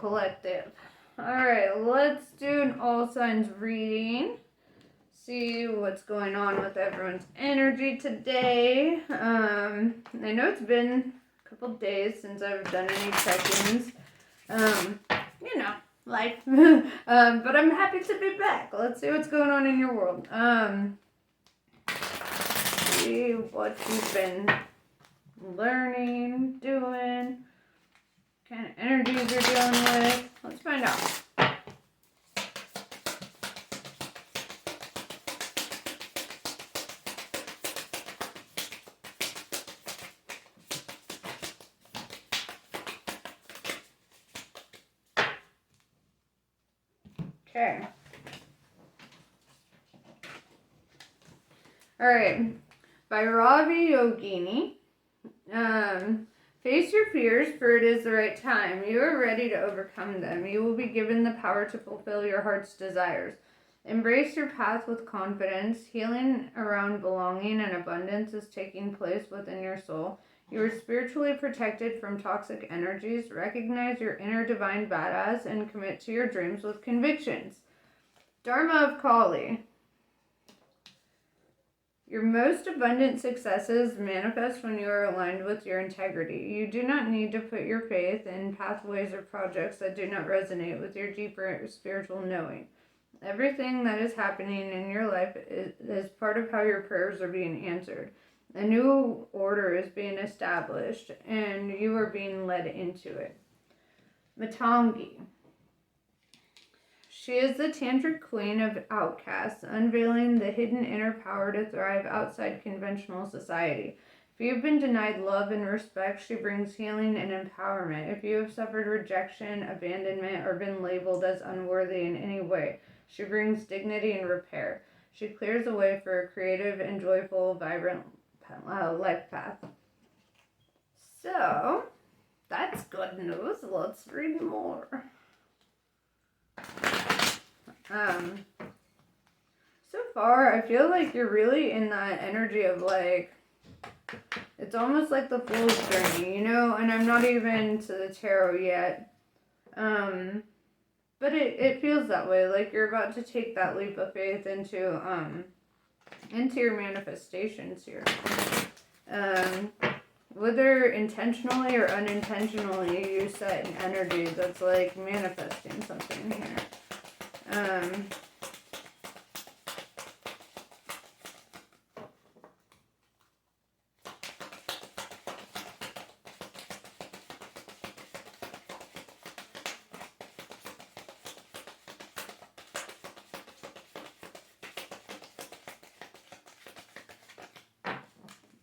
collective. Alright, let's do an all signs reading. See what's going on with everyone's energy today. I know it's been a couple days since I've done any check-ins. Life. But I'm happy to be back. Let's see what's going on in your world. See what you've been learning, doing, kind of energies you're dealing with. Let's find out. Okay. Alright. By Ravi Yogini. Face your fears, for it is the right time. You are ready to overcome them. You will be given the power to fulfill your heart's desires. Embrace your path with confidence. Healing around belonging and abundance is taking place within your soul. You are spiritually protected from toxic energies. Recognize your inner divine badass and commit to your dreams with convictions. Dharma of Kali. Your most abundant successes manifest when you are aligned with your integrity. You do not need to put your faith in pathways or projects that do not resonate with your deeper spiritual knowing. Everything that is happening in your life is part of how your prayers are being answered. A new order is being established, and you are being led into it. Matangi. She is the tantric queen of outcasts, unveiling the hidden inner power to thrive outside conventional society. If you have been denied love and respect, she brings healing and empowerment. If you have suffered rejection, abandonment, or been labeled as unworthy in any way, she brings dignity and repair. She clears the way for a creative and joyful, vibrant life path. So, that's good news. Let's read more. So far, I feel like you're really in that energy of like, it's almost like the fool's journey, you know, and I'm not even to the tarot yet, but it feels that way, like you're about to take that leap of faith into your manifestations here, whether intentionally or unintentionally, you set an energy that's like manifesting something here.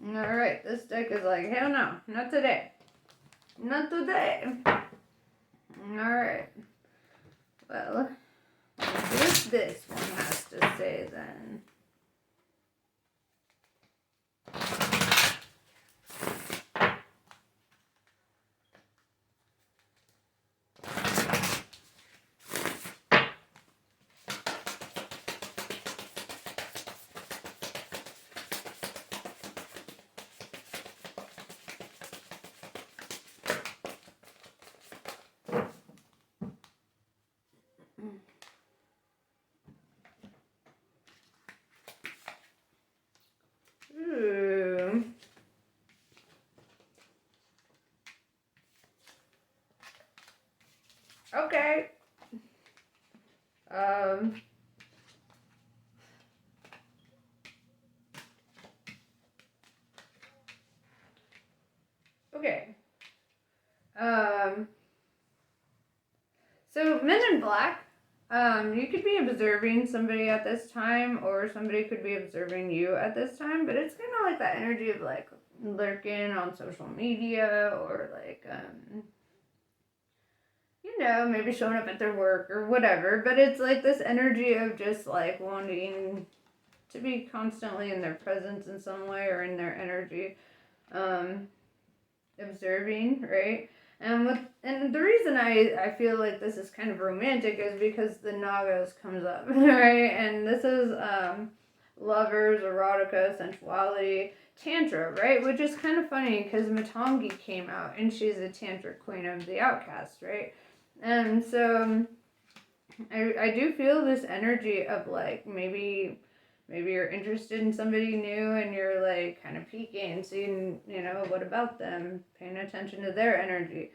Alright, this deck is like, hell no, not today. Not today. Alright. Well, what this one has to say then? Okay. Okay. So Men in Black, you could be observing somebody at this time, or somebody could be observing you at this time, but it's kind of like that energy of like lurking on social media, or like, maybe showing up at their work or whatever, but it's like this energy of just like wanting to be constantly in their presence in some way, or in their energy, observing, right? And the reason I feel like this is kind of romantic is because the Nagas comes up, right? And this is lovers, erotica, sensuality, tantra, right? Which is kind of funny because Matangi came out and she's a tantric queen of the outcast, right? And so I do feel this energy of like maybe you're interested in somebody new and you're like kind of peeking, seeing, what about them, paying attention to their energy.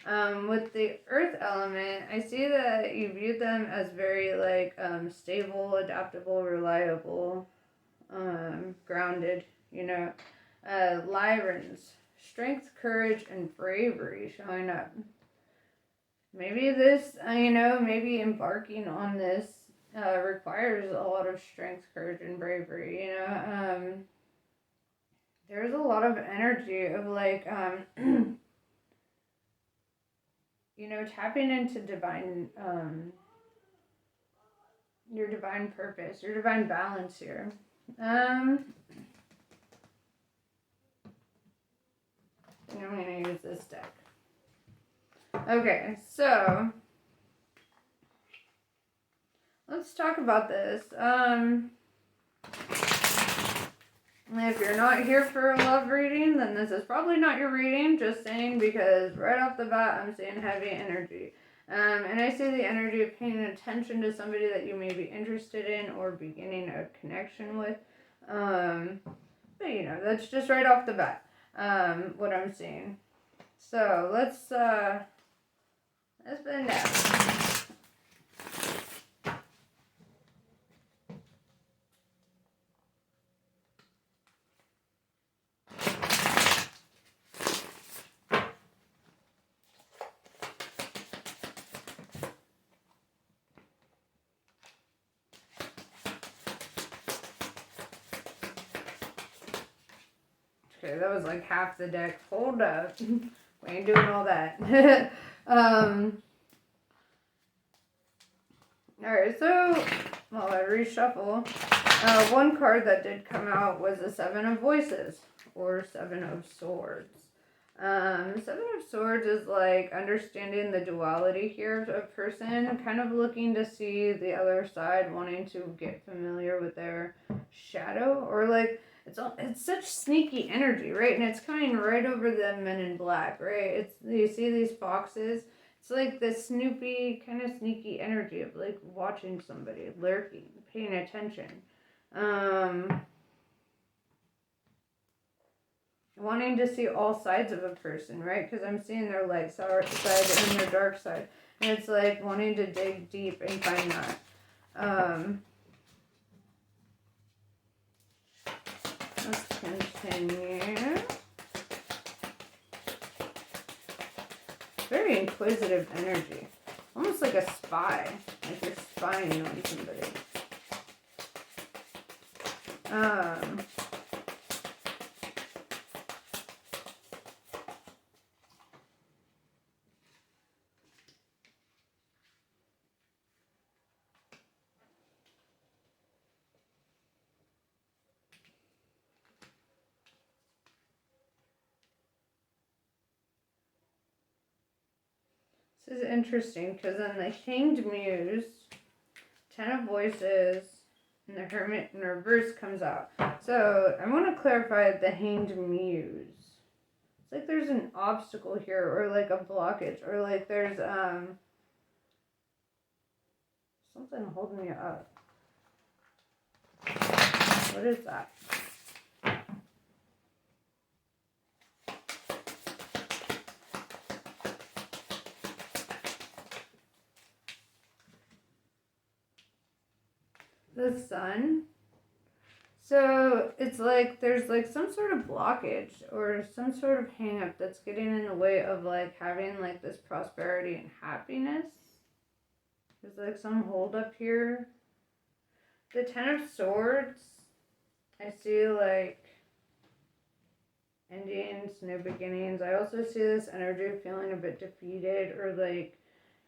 With the earth element, I see that you view them as very like stable, adaptable, reliable, grounded, Lyrans, strength, courage, and bravery showing up. Maybe this, maybe embarking on this requires a lot of strength, courage, and bravery. There's a lot of energy of like, tapping into divine, your divine purpose, your divine balance here. I'm going to use this deck. Okay, so let's talk about this. If you're not here for a love reading, then this is probably not your reading, just saying, because right off the bat, I'm seeing heavy energy. And I see the energy of paying attention to somebody that you may be interested in or beginning a connection with. But that's just right off the bat, what I'm seeing. So let's bend down. Okay, that was like half the deck. Hold up. We ain't doing all that. Alright, so, while I reshuffle, one card that did come out was the Seven of Voices, or Seven of Swords. Seven of Swords is like understanding the duality here of a person, kind of looking to see the other side, wanting to get familiar with their shadow, or like, it's such sneaky energy, right? And it's coming right over the Men in Black, right? You see these foxes? It's like this snoopy, kind of sneaky energy of like watching somebody, lurking, paying attention. Wanting to see all sides of a person, right? Because I'm seeing their light side and their dark side. And it's like wanting to dig deep and find that. Let's continue. Very inquisitive energy. Almost like a spy. Like you're spying on somebody. This is interesting because then the Hanged Muse, Ten of Voices, and the Hermit in reverse comes out. So I want to clarify the Hanged Muse. It's like there's an obstacle here, or like a blockage, or like there's something holding you up. What is that? The Sun. So it's like there's like some sort of blockage or some sort of hang up that's getting in the way of like having like this prosperity and happiness. There's like some hold up here. The Ten of Swords, I see like endings, new beginnings. I also see this energy of feeling a bit defeated or like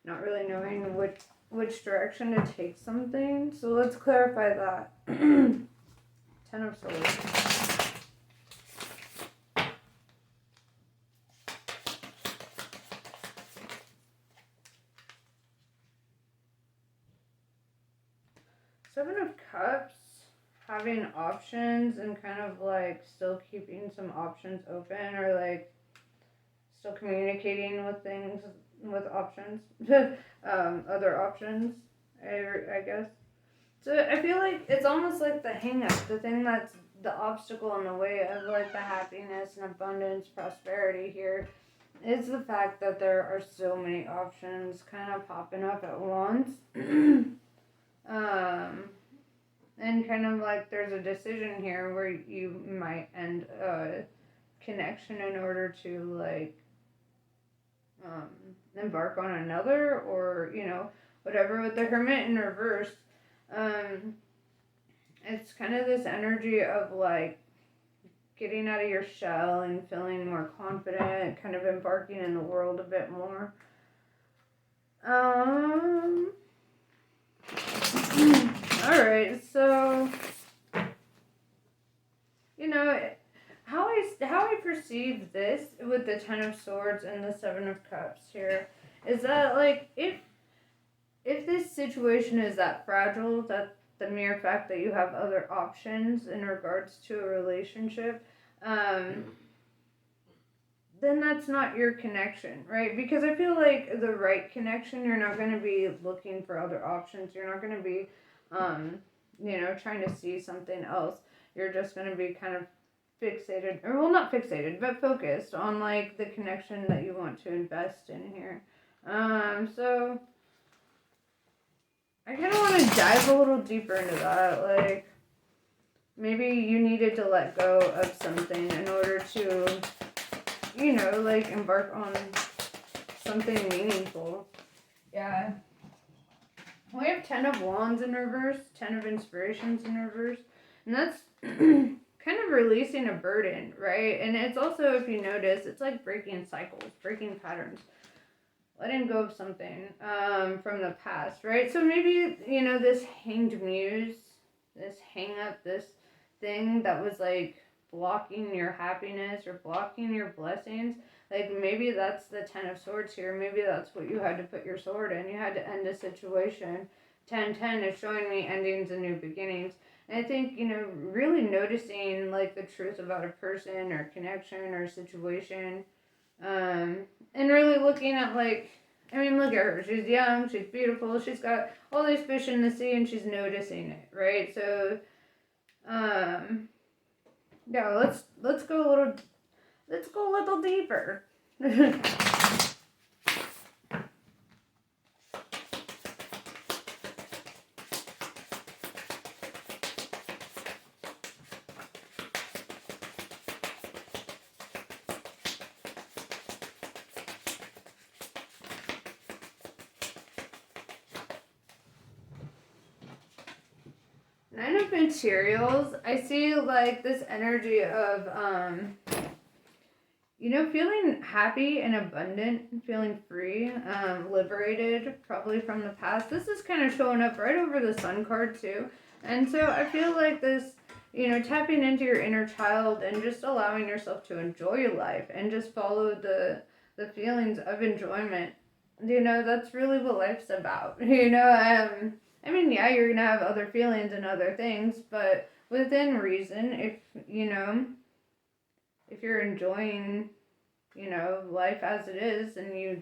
not really knowing which direction to take something. So let's clarify that. Ten of Swords. Seven of Cups, having options and kind of like still keeping some options open or like still communicating with things with options, other options, I guess. So I feel like it's almost like the hang up, the thing that's the obstacle in the way of like the happiness and abundance, prosperity here is the fact that there are so many options kind of popping up at once. um, and kind of like there's a decision here where you might end a connection in order to like um, embark on another, or whatever. With the Hermit in reverse, um, it's kind of this energy of like getting out of your shell and feeling more confident, kind of embarking in the world a bit more. Um, all right, so you know how I perceive this with the Ten of Swords and the Seven of Cups here is that like if this situation is that fragile, that the mere fact that you have other options in regards to a relationship, um, then that's not your connection, right? Because I feel like the right connection, you're not going to be looking for other options. You're not going to be, trying to see something else. You're just going to be kind of fixated, or well, not fixated, but focused on like the connection that you want to invest in here. So I kind of want to dive a little deeper into that. Like, maybe you needed to let go of something in order to, like embark on something meaningful. Yeah. We have 10 of Wands in reverse, 10 of Inspirations in reverse, and that's kind of releasing a burden, right? And it's also, if you notice, it's like breaking cycles, breaking patterns, letting go of something from the past, right? So maybe, this hanged muse, this hang up, this thing that was like blocking your happiness or blocking your blessings, like maybe that's the Ten of Swords here. Maybe that's what you had to put your sword in. You had to end a situation. 10-10 is showing me endings and new beginnings. And I think, really noticing like the truth about a person or connection or situation, um, and really looking at like, I mean, look at her. She's young, she's beautiful, she's got all these fish in the sea, and she's noticing it, right? So, yeah, let's go a little deeper. 9 of Materials, I see like this energy of feeling happy and abundant, feeling free, liberated, probably from the past. This is kind of showing up right over the Sun card too. And so I feel like this, tapping into your inner child and just allowing yourself to enjoy life and just follow the feelings of enjoyment. That's really what life's about. I mean, yeah, you're gonna have other feelings and other things, but within reason. If you're enjoying life as it is, and you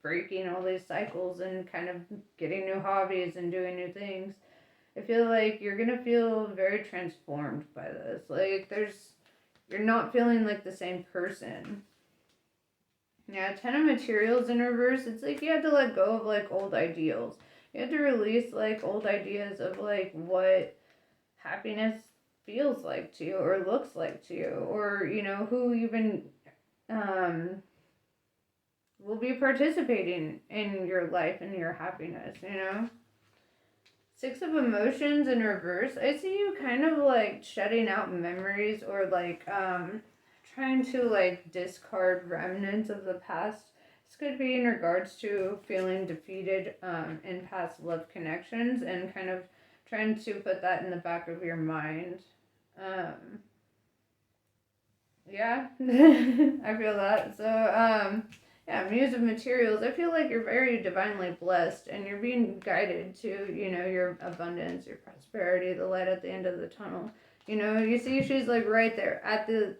breaking all these cycles and kind of getting new hobbies and doing new things, I feel like you're gonna feel very transformed by this. Like you're not feeling like the same person. Yeah, 10 of Materials in reverse, it's like you had to let go of like old ideals. You had to release like old ideas of like what happiness feels like to you or looks like to you, or who even um, will be participating in your life and your happiness. 6 of Emotions in reverse, I see you kind of like shutting out memories, or like trying to like discard remnants of the past. This could be in regards to feeling defeated in past love connections, and kind of trying to put that in the back of your mind. Yeah, I feel that. So, yeah, Muse of Materials, I feel like you're very divinely blessed, and you're being guided to, your abundance, your prosperity, the light at the end of the tunnel. You see she's like right there at the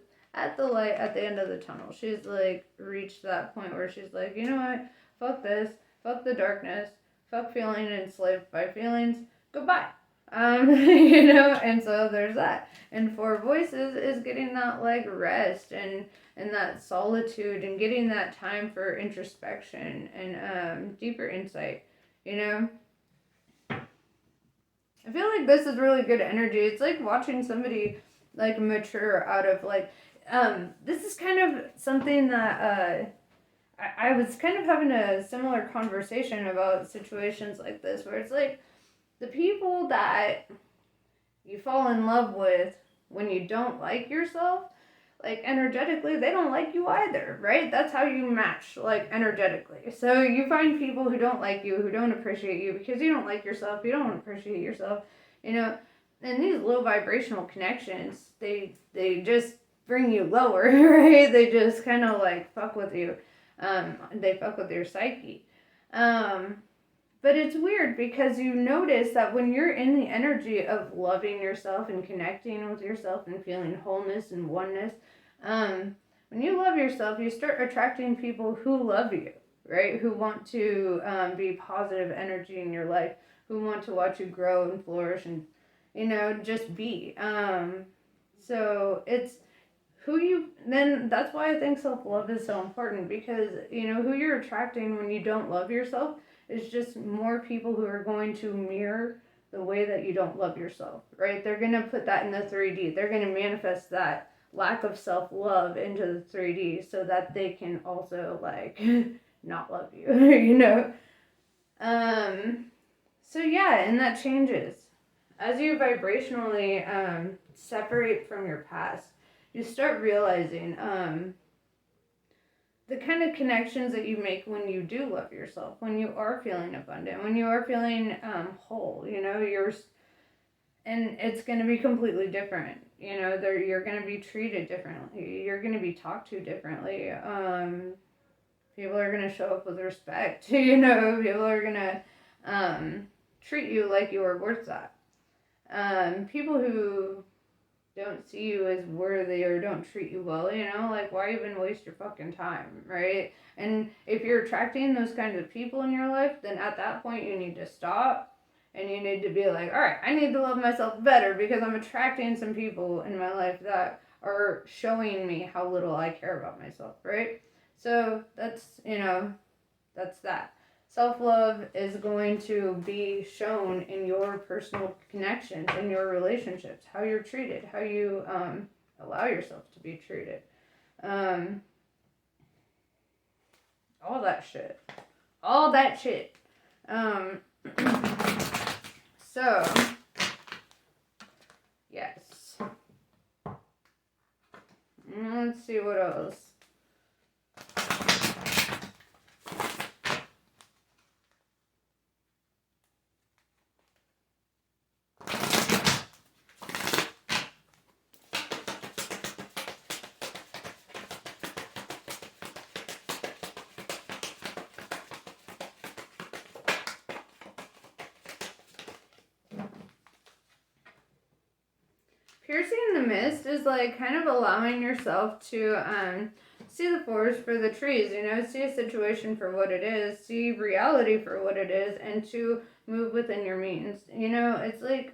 light at the end of the tunnel. She's like reached that point where she's like, you know what? fuck this, fuck the darkness, fuck feeling enslaved by feelings, goodbye. And so there's that. And Four Voices is getting that like rest and that solitude and getting that time for introspection and deeper insight. You know, I feel like this is really good energy. It's like watching somebody like mature out of like this is kind of something that I was kind of having a similar conversation about situations like this where it's like the people that you fall in love with when you don't like yourself, like energetically, they don't like you either, right? That's how you match, like energetically. So you find people who don't like you, who don't appreciate you because you don't like yourself, you don't appreciate yourself, you know. And these low vibrational connections, they just bring you lower, right? They just kind of like fuck with you. They fuck with your psyche. Um, but it's weird because you notice that when you're in the energy of loving yourself and connecting with yourself and feeling wholeness and oneness, when you love yourself, you start attracting people who love you, right? Who want to be positive energy in your life, who want to watch you grow and flourish and, just be. So it's who you, then that's why I think self love is so important because, who you're attracting when you don't love yourself is just more people who are going to mirror the way that you don't love yourself, right? They're going to put that in the 3D. They're going to manifest that lack of self-love into the 3D so that they can also like not love you, So yeah, and that changes. As you vibrationally separate from your past, you start realizing the kind of connections that you make when you do love yourself, when you are feeling abundant, when you are feeling whole, and it's going to be completely different. You're going to be treated differently. You're going to be talked to differently. People are going to show up with respect. People are going to treat you like you are worth that. People who don't see you as worthy or don't treat you well, like why even waste your fucking time, right? And if you're attracting those kinds of people in your life, then at that point you need to stop and you need to be like, all right, I need to love myself better because I'm attracting some people in my life that are showing me how little I care about myself, right? So that's, that's that. Self-love is going to be shown in your personal connections, in your relationships, how you're treated, how you allow yourself to be treated. All that shit. All that shit. So, yes. Let's see what else. Piercing the mist is like kind of allowing yourself to see the forest for the trees, see a situation for what it is, see reality for what it is, and to move within your means. It's like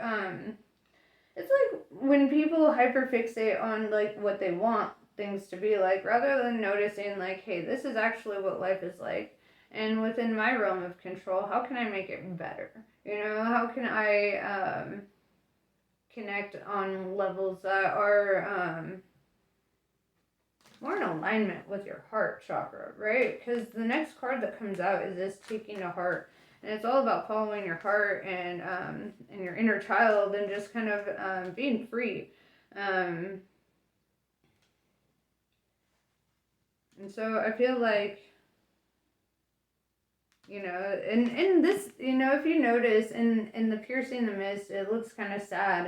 when people hyperfixate on like what they want things to be like, rather than noticing like, hey, this is actually what life is like, and within my realm of control, how can I make it better? How can I connect on levels that are more in alignment with your heart chakra, right? Because the next card that comes out is this taking to heart, and it's all about following your heart and your inner child and just kind of being free. And so I feel like, and this, if you notice in the piercing the mist, it looks kind of sad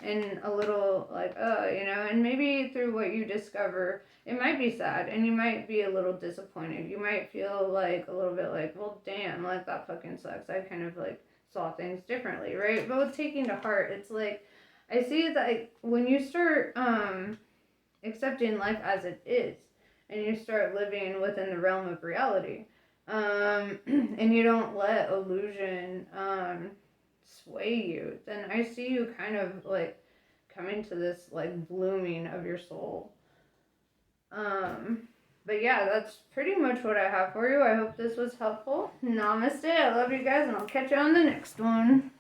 and a little like, and maybe through what you discover, it might be sad and you might be a little disappointed. You might feel like a little bit like, well, damn, like that fucking sucks. I kind of like saw things differently, right? But with taking to heart, it's like, I see that like, when you start accepting life as it is and you start living within the realm of reality, and you don't let illusion sway you, then I see you kind of like coming to this like blooming of your soul. Um, but yeah, that's pretty much what I have for you. I hope this was helpful. Namaste. I love you guys, and I'll catch you on the next one.